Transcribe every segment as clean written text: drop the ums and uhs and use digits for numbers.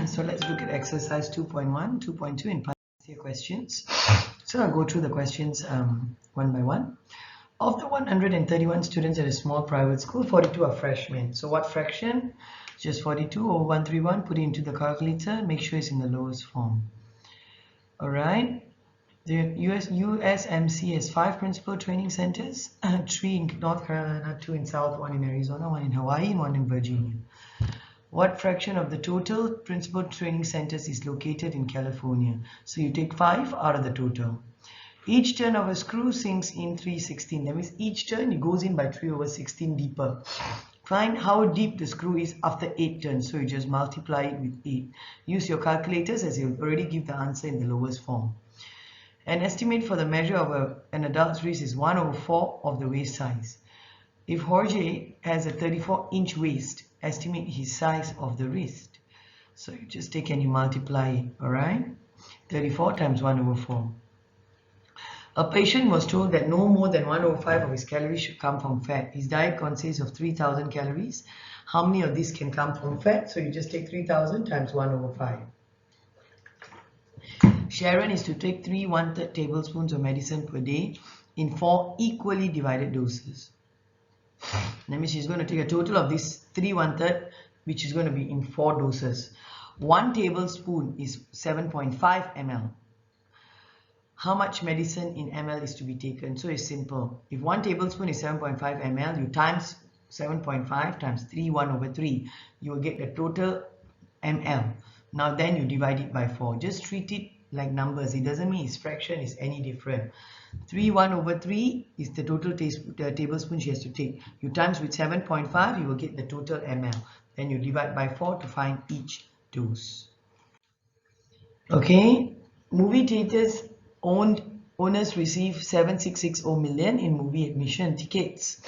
So let's look at exercise 2.1, 2.2 in past year questions. So I'll go through the questions one by one. Of the 131 students at a small private school, 42 are freshmen. So what fraction? Just 42 over 131, put it into the calculator, make sure it's in the lowest form. All right. The USMC has 5 principal training centers, 3 in North Carolina, 2 in South, 1 in Arizona, 1 in Hawaii, and 1 in Virginia. What fraction of the total principal training centers is located in California? So you take 5 out of the total. Each turn of a screw sinks in 3/16. That means each turn it goes in by 3/16 deeper. Find how deep the screw is after 8 turns. So you just multiply it with 8. Use your calculators as you already give the answer in the lowest form. An estimate for the measure of an adult's wrist is 1/4 of the waist size. If Jorge has a 34-inch waist, estimate his size of the wrist. So you just take and you multiply it, all right? 34 times 1/4. A patient was told that no more than 1/5 of his calories should come from fat. His diet consists of 3,000 calories. How many of these can come from fat? So you just take 3,000 times 1/5. Sharon is to take 3 1/3 tablespoons of medicine per day in 4 equally divided doses. That means she's going to take a total of this 3 1/3, which is going to be in 4 doses. 1 tablespoon is 7.5 ml. How much medicine in ml is to be taken? So it's simple. If 1 tablespoon is 7.5 ml, you times 7.5 times 3/1/3. You will get the total ml. Now then you divide it by 4. Just treat it like numbers. It doesn't mean its fraction is any different. 3/1/3 is the total tablespoon she has to take. You times with 7.5, you will get the total ml. Then you divide by 4 to find each dose. Okay, movie theaters owners receive 7,660 million in movie admission tickets.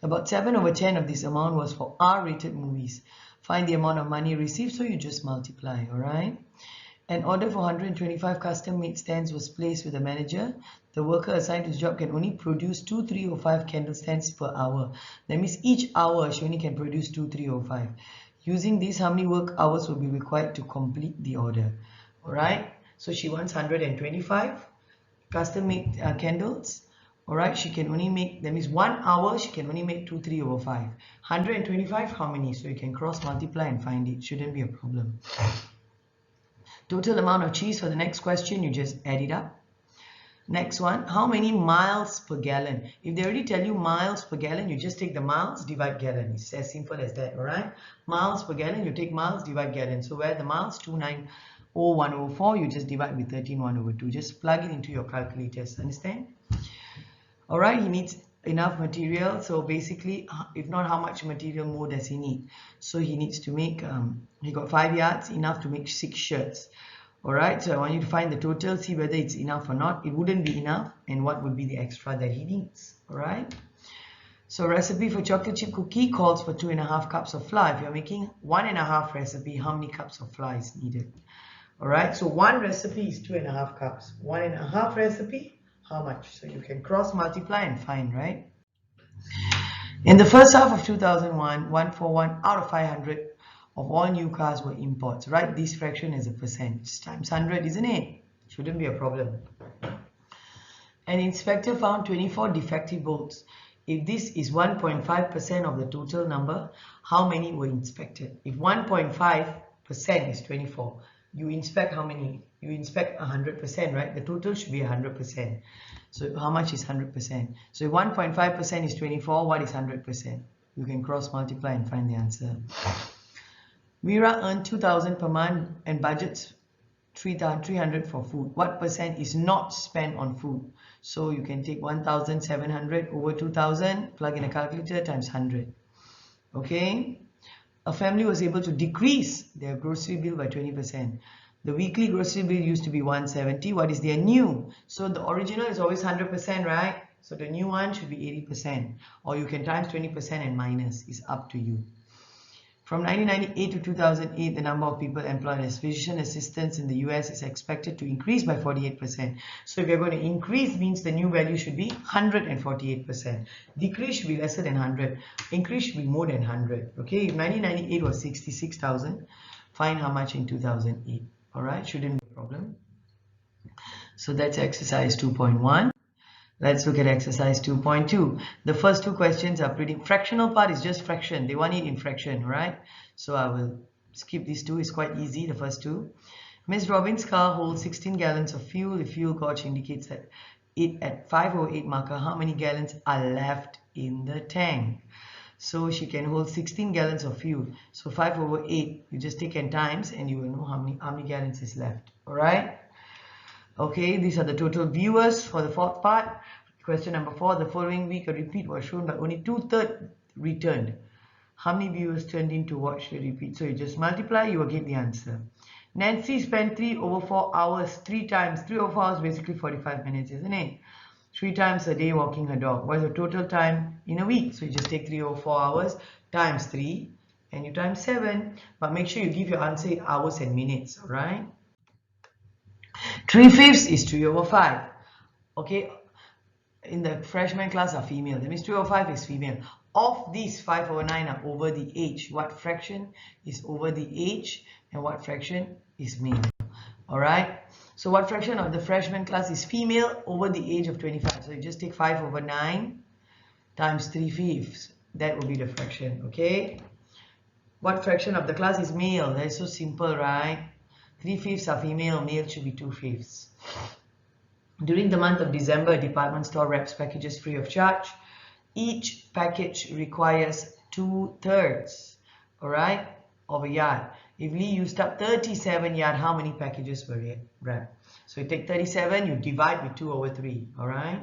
About 7/10 of this amount was for R-rated movies. Find the amount of money received, so you just multiply, all right? An order for 125 custom-made stands was placed with the manager. The worker assigned to his job can only produce 2 305 candle stands per hour. That means each hour she only can produce 2 305. Using this, how many work hours will be required to complete the order? All right, so she wants 125 custom-made candles. All right, she can only make, that means 1 hour she can only make 2 3/5. 125, how many? So you can cross multiply and find it. Shouldn't be a problem. Total amount of cheese for the next question, you just add it up. Next one, how many miles per gallon? If they already tell you miles per gallon, you just take the miles, divide gallon. It's as simple as that, all right? Miles per gallon, you take miles, divide gallon. So where the miles, 290,104, you just divide with 13/1/2. Just plug it into your calculators, understand? All right, he needs enough material. So basically, if not, how much material more does he need? So he needs to make, he got 5 yards, enough to make 6 shirts. All right, so I want you to find the total, see whether it's enough or not. It wouldn't be enough, and what would be the extra that he needs. All right, so recipe for chocolate chip cookie calls for 2.5 cups of flour. If you're making 1.5 recipe, how many cups of flour is needed? All right, so 1 recipe is 2.5 cups. 1.5 recipe, how much? So you can cross multiply and find, right? In the first half of 2001, 141 out of 500 of all new cars were imports. Write this fraction as a percent. Times 100, isn't it? Shouldn't be a problem. An inspector found 24 defective bolts. If this is 1.5% of the total number, how many were inspected? If 1.5% is 24, you inspect how many? You inspect 100%, right? The total should be 100%. So how much is 100%? So if 1.5% is 24, what is 100%? You can cross multiply and find the answer. Mira earned 2,000 per month and budgets 300 for food. What percent is not spent on food? So you can take 1,700 over 2,000, plug in a calculator, times 100. Okay. A family was able to decrease their grocery bill by 20%. The weekly grocery bill used to be 170. What is their new? So the original is always 100%, right? So the new one should be 80%. Or you can times 20% and minus. It's up to you. From 1998 to 2008, the number of people employed as physician assistants in the US is expected to increase by 48%. So if you're going to increase, means the new value should be 148%. Decrease should be lesser than 100. Increase should be more than 100. Okay, if 1998 was 66,000, Find how much in 2008. All right, shouldn't be a problem. So that's exercise 2.1. Let's look at exercise 2.2. The first two questions are pretty, fractional part is just fraction. They want it in fraction, right? So I will skip these two. It's quite easy, the first two. Ms. Robin's car holds 16 gallons of fuel. The fuel gauge indicates that it at 508 marker, how many gallons are left in the tank? So she can hold 16 gallons of fuel. So 5/8, you just take n times and you will know how many gallons is left. All right? Okay, these are the total viewers for the fourth part. Question number 4, the following week a repeat was shown but only 2/3 returned. How many viewers turned in to watch the repeat? So you just multiply, you will get the answer. Nancy spent 3/4 hours 3 times. 3/4 hours basically 45 minutes, isn't it? 3 times a day walking her dog. What's the total time in a week? So you just take 3/4 hours times 3 and you times 7. But make sure you give your answer in hours and minutes, alright? 3/5 is 3/5. Okay, in the freshman class are female. That means 3/5 is female. Of these, 5/9 are over the age. What fraction is over the age and what fraction is male? Alright, so what fraction of the freshman class is female over the age of 25? So you just take 5/9 times 3/5. That will be the fraction, okay? What fraction of the class is male? That is so simple, right? 3/5 are female, male should be 2/5. During the month of December, a department store wraps packages free of charge. Each package requires 2/3, alright, of a yard. If Lee used up 37 yard, how many packages were wrapped? So you take 37, you divide with 2/3, alright?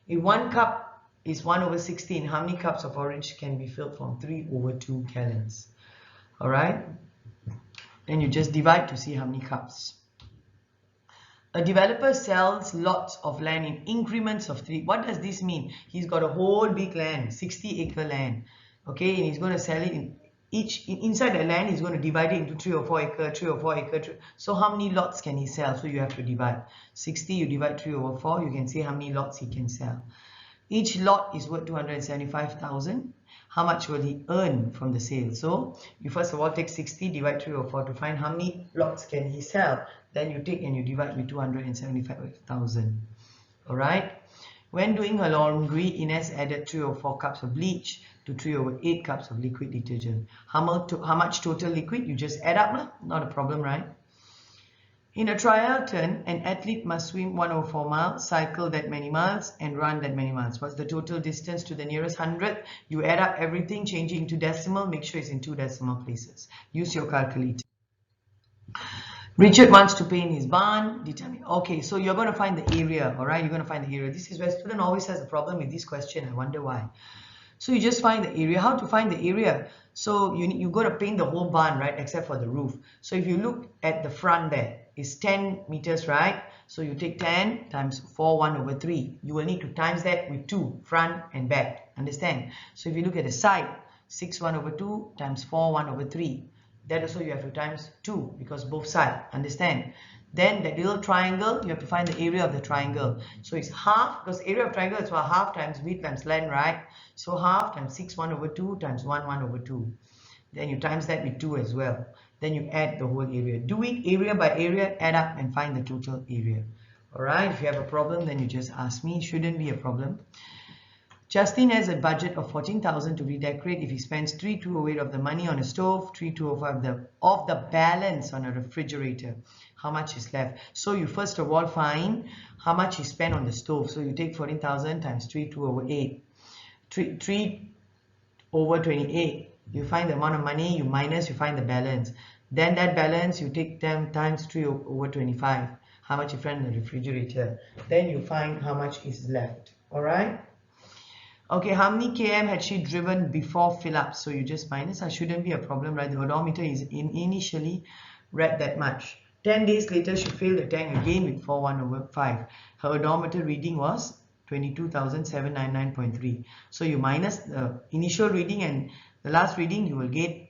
If 1 cup is 1/16, how many cups of orange can be filled from 3/2 gallons? Alright? Then you just divide to see how many cups. A developer sells lots of land in increments of 3. What does this mean? He's got a whole big land, 60-acre land. Okay, and he's going to sell it in inside the land. He's going to divide it into 3 or 4 acre, 3 or 4 acre. So how many lots can he sell? So you have to divide 60. You divide 3/4. You can see how many lots he can sell. Each lot is worth 275,000. How much will he earn from the sale? So you first of all take 60, divide 3/4 to find how many lots can he sell. Then you take and you divide with 275,000. Alright? When doing her laundry, Ines added 3/4 cups of bleach to 3/8 cups of liquid detergent. How much total liquid? You just add up, not a problem, right? In a triathlon, an athlete must swim 1/4 miles, cycle that many miles, and run that many miles. What's the total distance to the nearest 100? You add up everything, change it into decimal, make sure it's in 2 decimal places. Use your calculator. Richard wants to paint his barn. Determine. Okay, so you're going to find the area, all right? You're going to find the area. This is where student always has a problem with this question. I wonder why. So you just find the area. How to find the area? So you got to paint the whole barn, right? Except for the roof. So if you look at the front there, it's 10 meters, right? So you take 10 times 4, 1/3. You will need to times that with 2, front and back. Understand? So if you look at the side, 6 1/2 times 4, 1/3. That also you have to times 2 because both sides. Understand? Then that little triangle, you have to find the area of the triangle. So it's half, because area of triangle is half times width times length, right? So half times 6 1/2 times 1 1/2. Then you times that with 2 as well. Then you add the whole area. Do it area by area, add up and find the total area. Alright, if you have a problem, then you just ask me. It shouldn't be a problem. Justin has a budget of 14,000 to redecorate. If he spends 3,208 of the money on a stove, 3,205 of the balance on a refrigerator, how much is left? So you first of all find how much he spent on the stove. So you take 14,000 times 3,208. 3/28. You find the amount of money, you minus, you find the balance. Then that balance, you take them times 3/25. How much you spend on the refrigerator. Then you find how much is left. Alright? Okay, how many km had she driven before fill up? So you just minus. That shouldn't be a problem, right? The odometer is initially read that much. 10 days later, she filled the tank again with 4/1/5. Her odometer reading was 22,799.3. So you minus the initial reading and the last reading, you will get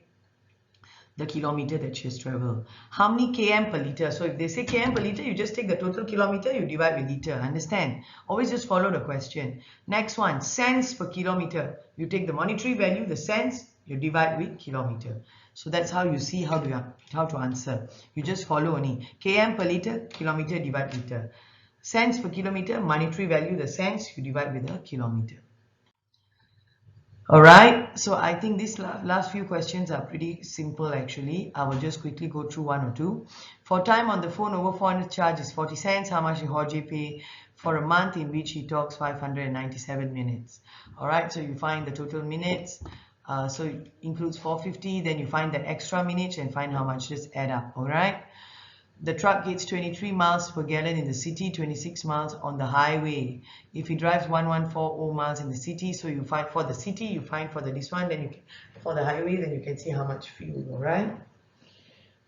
the kilometer that she has traveled. How many km per liter? So if they say km per liter, you just take the total kilometer, you divide with liter. Understand? Always just follow the question. Next one, cents per kilometer. You take the monetary value, the cents, you divide with kilometer. So that's how you see how to answer. You just follow only. Km per liter, kilometer divide liter. Cents per kilometer, monetary value, the cents you divide with a kilometer. All right, so I think these last few questions are pretty simple actually. I will just quickly go through one or two. For time on the phone, over 400 charge is 40 cents. How much did Jorge pay for a month in which he talks 597 minutes? All right, so you find the total minutes. So it includes 450, then you find that extra minutes and find how much, just add up. All right. The truck gets 23 miles per gallon in the city, 26 miles on the highway. If he drives 1140 miles in the city, so you find for the city, you find for this one, then you can, for the highway, then you can see how much fuel, all right?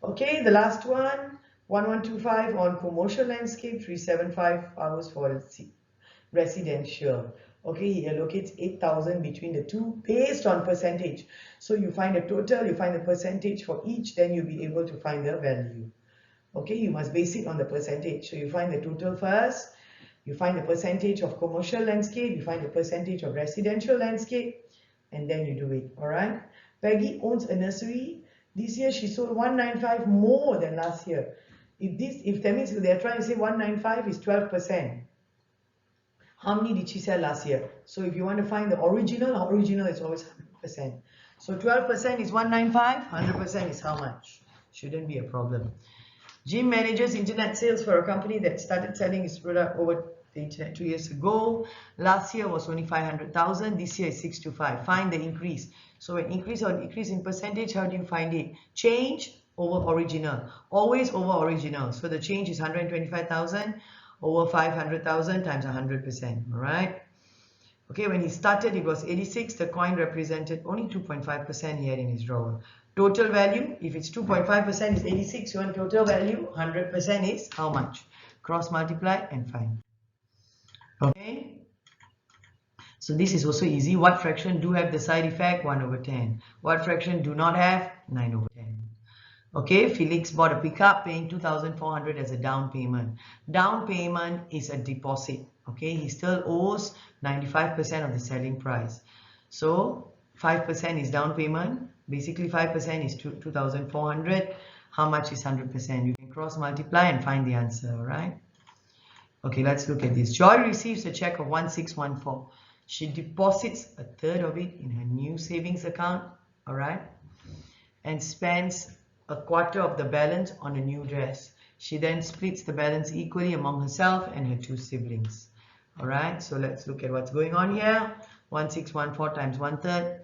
Okay, the last one, 1125 on commercial landscape, 375 hours for residential. Okay, he allocates 8,000 between the two based on percentage. So you find a total, you find the percentage for each, then you'll be able to find the value. Okay, you must base it on the percentage. So you find the total first, you find the percentage of commercial landscape, you find the percentage of residential landscape, and then you do it, all right? Peggy owns a nursery. This year she sold 195 more than last year. If that means they're trying to say 195 is 12%. How many did she sell last year? So if you want to find the original is always 100%. So 12% is 195, 100% is how much? Shouldn't be a problem. Jim manages internet sales for a company that started selling its product over the internet 2 years ago. Last year was only 500,000. This year is 625. Find the increase. So an increase or decrease in percentage, how do you find it? Change over original. Always over original. So the change is 125,000 over 500,000 times 100%. All right. Okay, when he started, it was 86. The coin represented only 2.5% he had in his drawer. Total value, if it's 2.5% is 86, you want total value, 100% is how much? Cross multiply and find. Okay. So this is also easy. What fraction do have the side effect? 1 over 10. What fraction do not have? 9 over 10. Okay, Felix bought a pickup paying 2,400 as a down payment. Down payment is a deposit. Okay, he still owes 95% of the selling price. So 5% is down payment. Basically 5% is 2,400. How much is 100%? You can cross multiply and find the answer, all right? Okay, let's look at this. Joy receives a check of 1614. She deposits a third of it in her new savings account, all right? And spends a quarter of the balance on a new dress. She then splits the balance equally among herself and her two siblings. All right, so let's look at what's going on here. 1614 times 1/3.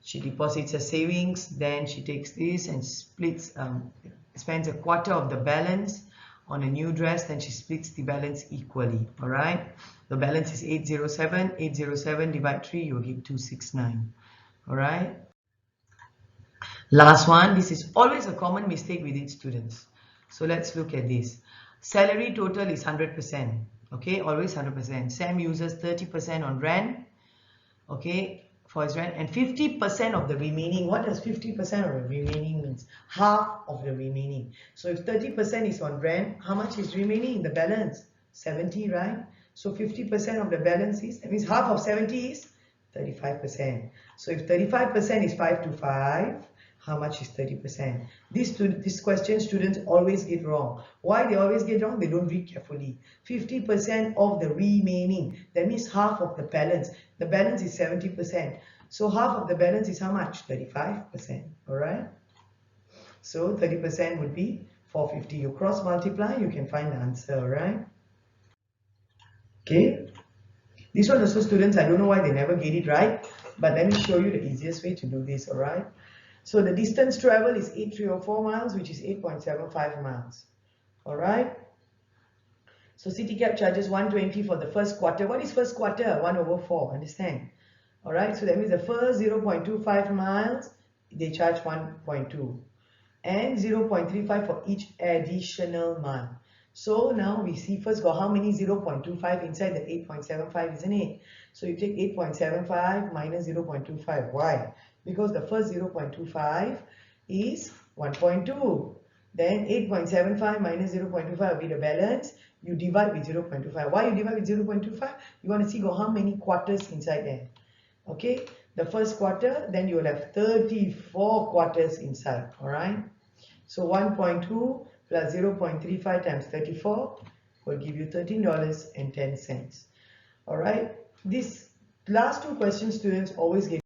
She deposits her savings, then she takes this and spends a quarter of the balance on a new dress, then she splits the balance equally. All right, the balance is 807. 807 divide 3, you'll get 269. All right. Last one, this is always a common mistake with its students. So let's look at this. Salary total is 100%. Okay, always 100%. Sam uses 30% on rent. Okay, for his rent, and 50% of the remaining. What does 50% of the remaining means? Half of the remaining. So if 30% is on rent, how much is remaining in the balance? 70, right? So 50% of the balance is, that means half of 70 is 35%. So if 35% is 525, how much is 30%? This question students always get wrong. Why they always get wrong? They don't read carefully. 50% of the remaining, that means half of the balance. The balance is 70%. So half of the balance is how much? 35%. All right. So 30% would be 450. You cross multiply, you can find the answer. All right. Okay. This one also students, I don't know why they never get it right, but let me show you the easiest way to do this. All right. So the distance traveled is 8304 miles, which is 8.75 miles. All right. So CityCab charges 120 for the first quarter. What is first quarter? 1 over 4. Understand? All right. So that means the first 0.25 miles, they charge 1.2 and 0.35 for each additional mile. So now we see first got how many 0.25 inside the 8.75, isn't it? So you take 8.75 minus 0.25. Why? Because the first 0.25 is 1.2. Then 8.75 minus 0.25 will be the balance. You divide with 0.25. Why you divide with 0.25? You want to see how many quarters inside there. Okay. the first quarter, then you will have 34 quarters inside. All right. So 1.2 plus 0.35 times 34 will give you $13.10. All right. These last two questions students always get